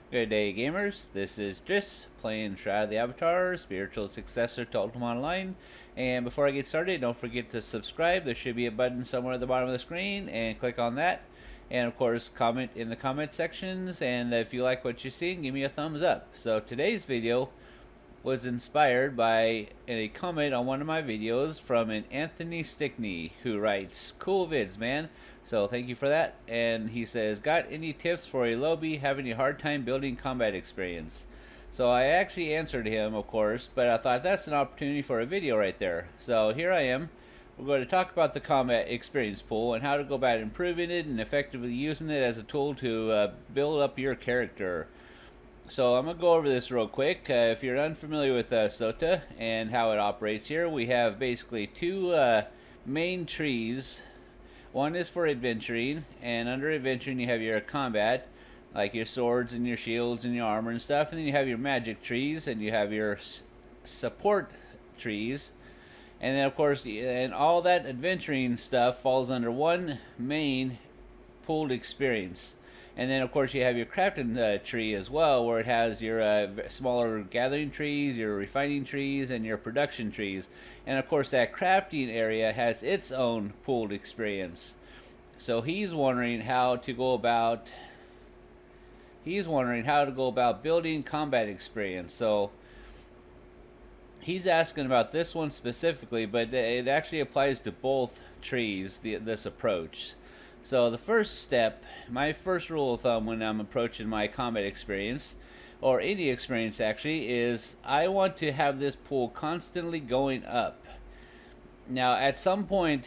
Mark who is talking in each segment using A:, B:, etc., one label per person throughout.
A: Good day, gamers. This is Driss playing Shroud the Avatar, spiritual successor to Ultima Online. And before I get started, don't forget to subscribe. There should be a button somewhere at the bottom of the screen, and click on that. And of course, comment in the comment sections. And if you like what you're seeing, give me a thumbs up. So today's video was inspired by a comment on one of my videos from an Anthony Stickney, who writes, "Cool vids, man." So thank you for that. And he says, "Got any tips for a lowbie having a hard time building combat experience?" So I actually answered him, of course, but I thought that's an opportunity for a video right there. So here I am. We're going to talk about the combat experience pool and how to go about improving it and effectively using it as a tool to build up your character. So I'm going to go over this real quick. If you're unfamiliar with SOTA and how it operates here, we have basically two main trees. One is for adventuring, and under adventuring you have your combat, like your swords and your shields and your armor and stuff, and then you have your magic trees, and you have your support trees, and then of course, and all that adventuring stuff falls under one main pooled experience. And then of course you have your crafting tree as well, where it has your smaller gathering trees, your refining trees, and your production trees. And of course that crafting area has its own pooled experience. So he's wondering how to go about building combat experience. So he's asking about this one specifically, but it actually applies to both trees, this approach. So the first step, my first rule of thumb when I'm approaching my combat experience, or any experience actually, is I want to have this pool constantly going up. Now at some point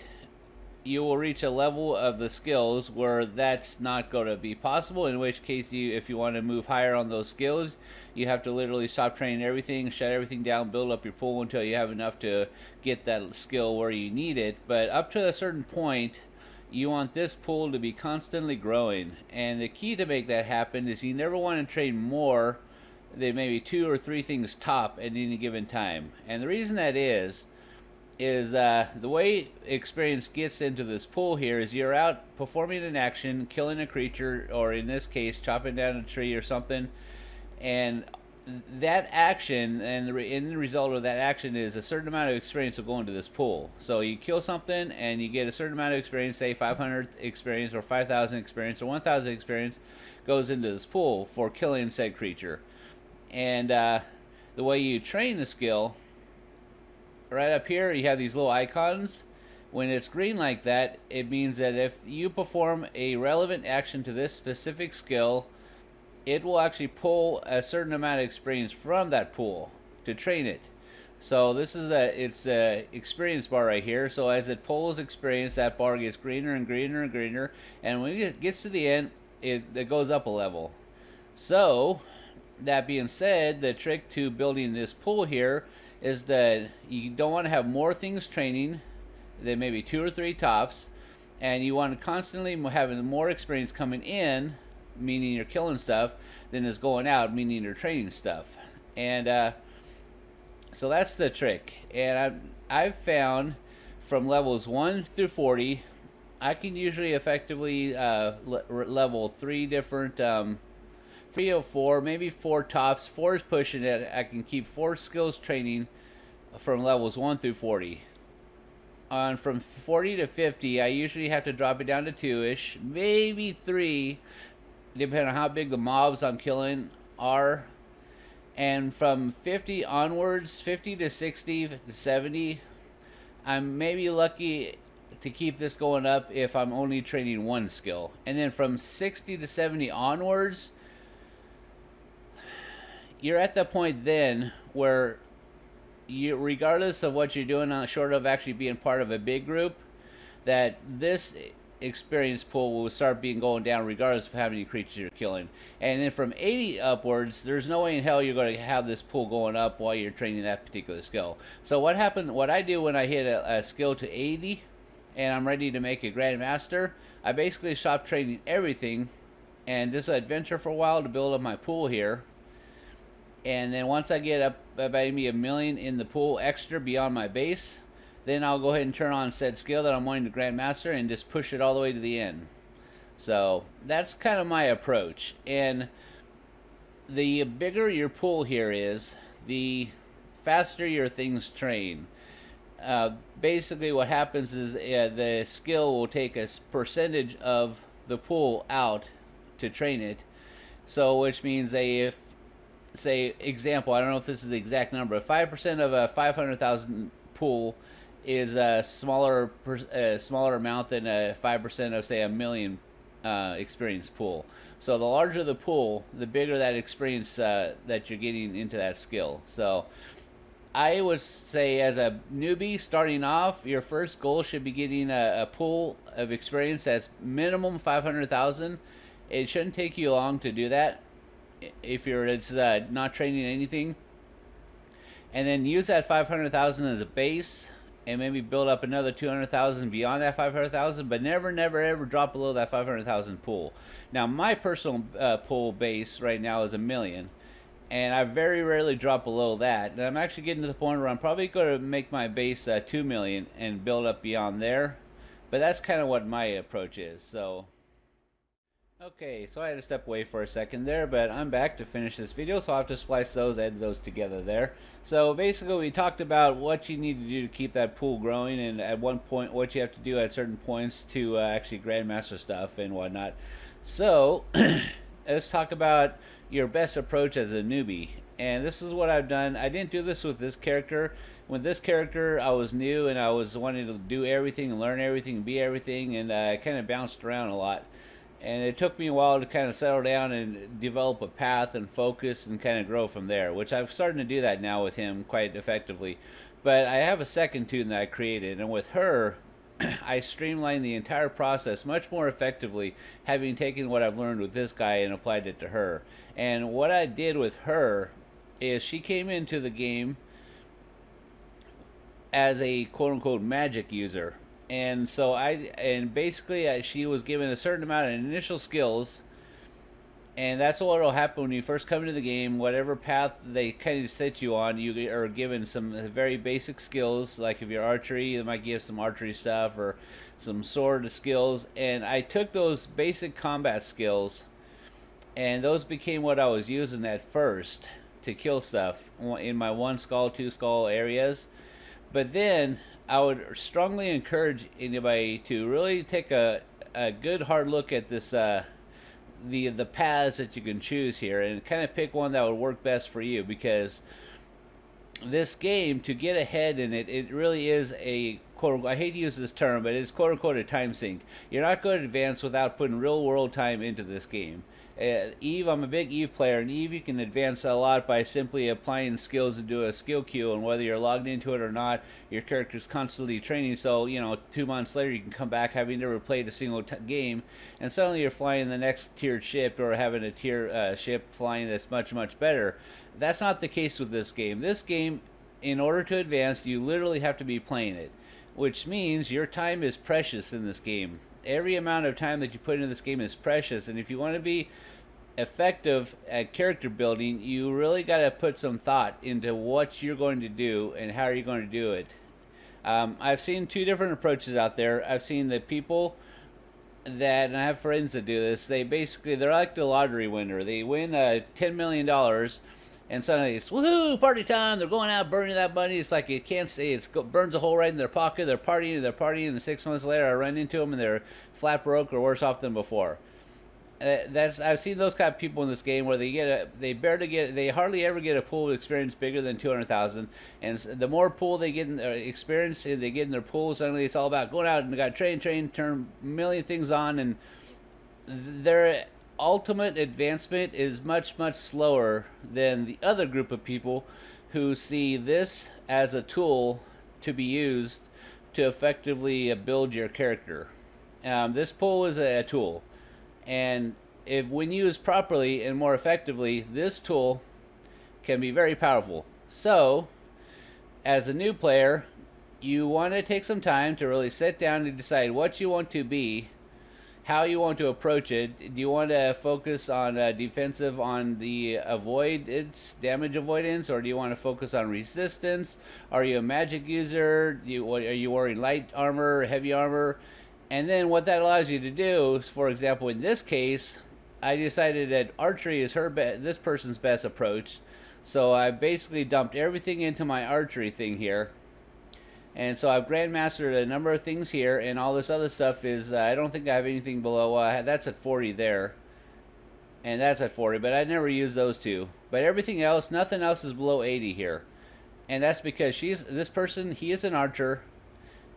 A: you will reach a level of the skills where that's not going to be possible, in which case if you want to move higher on those skills, you have to literally stop training everything, shut everything down, build up your pool until you have enough to get that skill where you need it. But up to a certain point, you want this pool to be constantly growing, and the key to make that happen is you never want to train more than maybe 2 or 3 things top at any given time. And the reason that is the way experience gets into this pool here is you're out performing an action, killing a creature, or in this case chopping down a tree or something, and that action and the end result of that action is a certain amount of experience will go into this pool. So you kill something and you get a certain amount of experience, say 500 experience or 5,000 experience or 1,000 experience goes into this pool for killing said creature. And the way you train the skill, right up here you have these little icons. When it's green like that, it means that if you perform a relevant action to this specific skill, it will actually pull a certain amount of experience from that pool to train it. So this is it's a experience bar right here. So as it pulls experience, that bar gets greener and greener and greener, and when it gets to the end, it goes up a level. So that being said, the trick to building this pool here is that you don't want to have more things training than maybe 2 or 3 tops, and you want to constantly having more experience coming in, meaning you're killing stuff, than is going out, meaning you're training stuff. And so that's the trick. And I've found from levels 1 through 40, I can usually effectively level 3 different 3 or 4, maybe 4 tops. 4 is pushing it. I can keep 4 skills training from levels 1 through 40. On from 40 to 50, I usually have to drop it down to 2-ish, maybe 3, depending on how big the mobs I'm killing are. And from 50 onwards, 50 to 60 to 70, I'm maybe lucky to keep this going up if I'm only training 1 skill. And then from 60 to 70 onwards, you're at the point then where you, regardless of what you're doing, short of actually being part of a big group, that this experience pool will start going down regardless of how many creatures you're killing. And then from 80 upwards, there's no way in hell you're going to have this pool going up while you're training that particular skill. So what I do when I hit a skill to 80 and I'm ready to make a Grandmaster, I basically stop training everything and just adventure for a while to build up my pool here. And then once I get up about maybe 1 million in the pool extra beyond my base, then I'll go ahead and turn on said skill that I'm wanting to Grandmaster and just push it all the way to the end. So that's kind of my approach. And the bigger your pool here is, the faster your things train. Basically, what happens is the skill will take a percentage of the pool out to train it. So, which means if, say, example, I don't know if this is the exact number, 5% of a 500,000 pool is a smaller amount than a 5% of, say, a million experience pool. So the larger the pool, the bigger that experience that you're getting into that skill. So I would say, as a newbie starting off, your first goal should be getting a pool of experience that's minimum 500,000. It shouldn't take you long to do that if you're not training anything. And then use that 500,000 as a base, and maybe build up another 200,000 beyond that 500,000, but never, ever drop below that 500,000 pool. Now, my personal pool base right now is 1 million, and I very rarely drop below that. And I'm actually getting to the point where I'm probably going to make my base 2 million and build up beyond there. But that's kind of what my approach is. So, okay, so I had to step away for a second there, but I'm back to finish this video, so I'll have to splice those, edit those together there. So basically, we talked about what you need to do to keep that pool growing, and at one point, what you have to do at certain points to actually grandmaster stuff and whatnot. So, let's talk about your best approach as a newbie. And this is what I've done. I didn't do this with this character. With this character, I was new, and I was wanting to do everything, and learn everything, and be everything, and I kind of bounced around a lot. And it took me a while to kind of settle down and develop a path and focus and kind of grow from there, which I've started to do that now with him quite effectively. But I have a second tune that I created, and with her, I streamlined the entire process much more effectively, having taken what I've learned with this guy and applied it to her. And what I did with her is she came into the game as a quote-unquote magic user. And so basically she was given a certain amount of initial skills, and that's what will happen when you first come into the game. Whatever path they kind of set you on, you are given some very basic skills. Like if you're archery, they might give some archery stuff or some sword skills. And I took those basic combat skills, and those became what I was using at first to kill stuff in my 1 skull, 2 skull areas. But then I would strongly encourage anybody to really take a good hard look at this the paths that you can choose here, and kind of pick one that would work best for you, because this game, to get ahead in it, it really is a quote, I hate to use this term, but it's quote unquote a time sink. You're not going to advance without putting real world time into this game. Eve, I'm a big Eve player, and Eve you can advance a lot by simply applying skills to do a skill queue, and whether you're logged into it or not, your character's constantly training. So, 2 months later you can come back having never played a single game, and suddenly you're flying the next tiered ship, or having a tier ship flying that's much, much better. That's not the case with this game. This game, in order to advance, you literally have to be playing it, which means your time is precious in this game. Every amount of time that you put into this game is precious, and if you want to be effective at character building, you really got to put some thought into what you're going to do and how you're going to do it. I've seen 2 different approaches out there. I've seen the people that, and I have friends that do this, they're like the lottery winner. They win $10 million, and suddenly it's, woohoo, party time, they're going out burning that money. It's like you can't say, it burns a hole right in their pocket. They're partying, and 6 months later I run into them and they're flat broke or worse off than before. I've seen those kind of people in this game where they hardly ever get a pool experience bigger than 200,000, and the more pool they get in experience they get in their pool, suddenly it's all about going out and they got to train, turn a million things on, and their ultimate advancement is much, much slower than the other group of people who see this as a tool to be used to effectively build your character. This pool is a tool. And if when used properly and more effectively, this tool can be very powerful. So, as a new player, you want to take some time to really sit down and decide what you want to be, how you want to approach it. Do you want to focus on defensive, on the damage avoidance, or do you want to focus on resistance? Are you a magic user? Are you wearing light armor, heavy armor? And then what that allows you to do is, for example, in this case, I decided that archery is this person's best approach. So I basically dumped everything into my archery thing here. And so I've grandmastered a number of things here, and all this other stuff is, I don't think I have anything below, that's at 40 there. And that's at 40, but I never use those two. But everything else, nothing else is below 80 here. And that's because this person, he is an archer,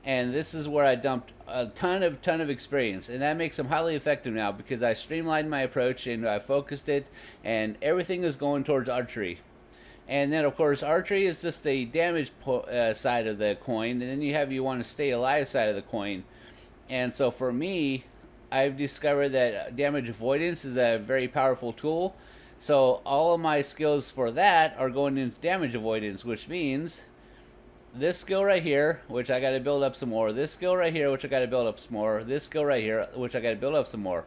A: and this is where I dumped a ton of experience, and that makes him highly effective now because I streamlined my approach and I focused it, and everything is going towards archery. And then, of course, archery is just the damage side of the coin, and then you want to stay alive side of the coin. And so for me, I've discovered that damage avoidance is a very powerful tool. So all of my skills for that are going into damage avoidance, which means this skill right here, which I got to build up some more. This skill right here, which I got to build up some more. This skill right here, which I got to build up some more.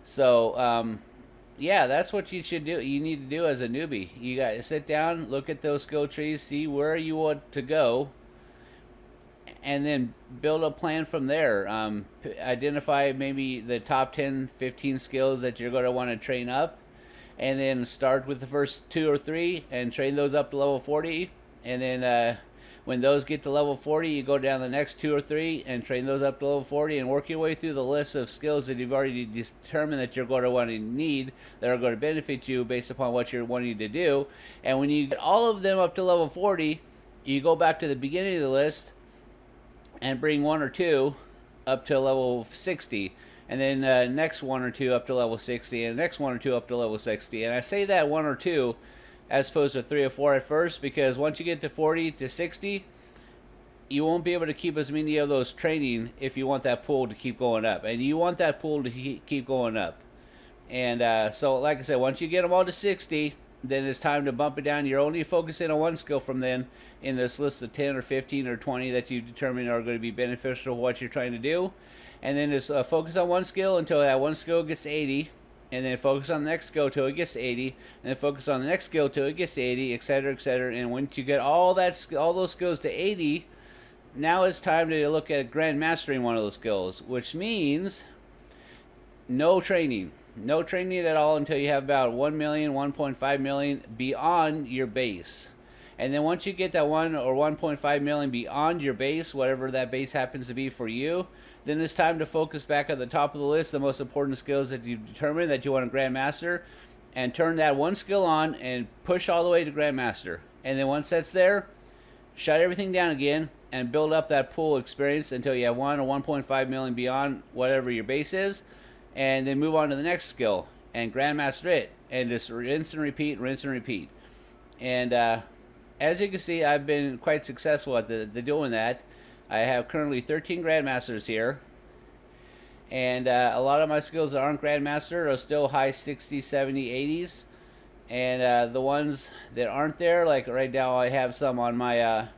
A: So, yeah, that's what you should do. You need to do as a newbie. You got to sit down, look at those skill trees, see where you want to go, and then build a plan from there. Identify maybe the top 10, 15 skills that you're going to want to train up, and then start with the first 2 or 3 and train those up to level 40. And then when those get to level 40, you go down the next 2 or 3 and train those up to level 40 and work your way through the list of skills that you've already determined that you're going to want to need, that are going to benefit you based upon what you're wanting to do. And when you get all of them up to level 40, you go back to the beginning of the list and bring 1 or 2 up to level 60. And then next 1 or 2 up to level 60, and next 1 or 2 up to level 60. And I say that 1 or 2 as opposed to 3 or 4 at first, because once you get to 40 to 60, you won't be able to keep as many of those training if you want that pool to keep going up. And you want that pool to keep going up. And so, like I said, once you get them all to 60, then it's time to bump it down. You're only focusing on one skill from then in this list of 10 or 15 or 20 that you determine are going to be beneficial to what you're trying to do. And then just focus on one skill until that one skill gets to 80. And then focus on the next skill till it gets to 80, and then focus on the next skill till it gets to 80, etc., etc. And once you get all those skills to 80, now it's time to look at grand mastering one of those skills, which means no training at all until you have about 1 million, 1.5 million beyond your base. And then once you get that 1 or 1.5 million beyond your base, whatever that base happens to be for you, then it's time to focus back at the top of the list, the most important skills that you've determined that you want to grandmaster, and turn that one skill on and push all the way to grandmaster. And then once that's there, shut everything down again and build up that pool experience until you have 1 or 1.5 million beyond whatever your base is, and then move on to the next skill and grandmaster it, and just rinse and repeat, rinse and repeat. And as you can see, I've been quite successful at the doing that. I have currently 13 grandmasters here, and a lot of my skills that aren't grandmaster are still high 60s, 70s, 80s, and the ones that aren't there, like right now I have some on my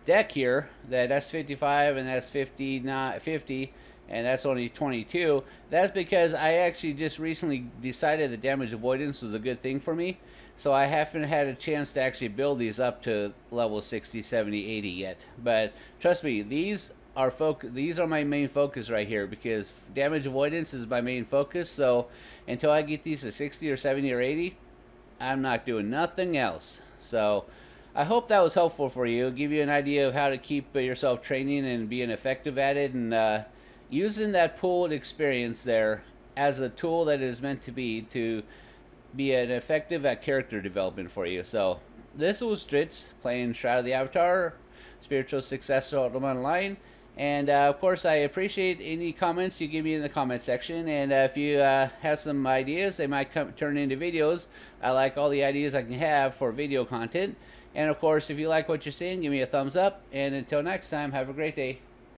A: deck here, that's 55 and that's 50, not 50, and that's only 22. That's because I actually just recently decided that damage avoidance was a good thing for me. So I haven't had a chance to actually build these up to level 60, 70, 80 yet. But trust me, these are my main focus right here, because damage avoidance is my main focus. So until I get these to 60 or 70 or 80, I'm not doing nothing else. So I hope that was helpful for you. Give you an idea of how to keep yourself training and being effective at it, and using that pooled experience there as a tool that it is meant to be an effective at character development for you. So this was Stritz playing Shroud of the Avatar, Spiritual Successor Online. And of course, I appreciate any comments you give me in the comment section. And if you have some ideas, they might turn into videos. I like all the ideas I can have for video content. And of course, if you like what you're seeing, give me a thumbs up. And until next time, have a great day.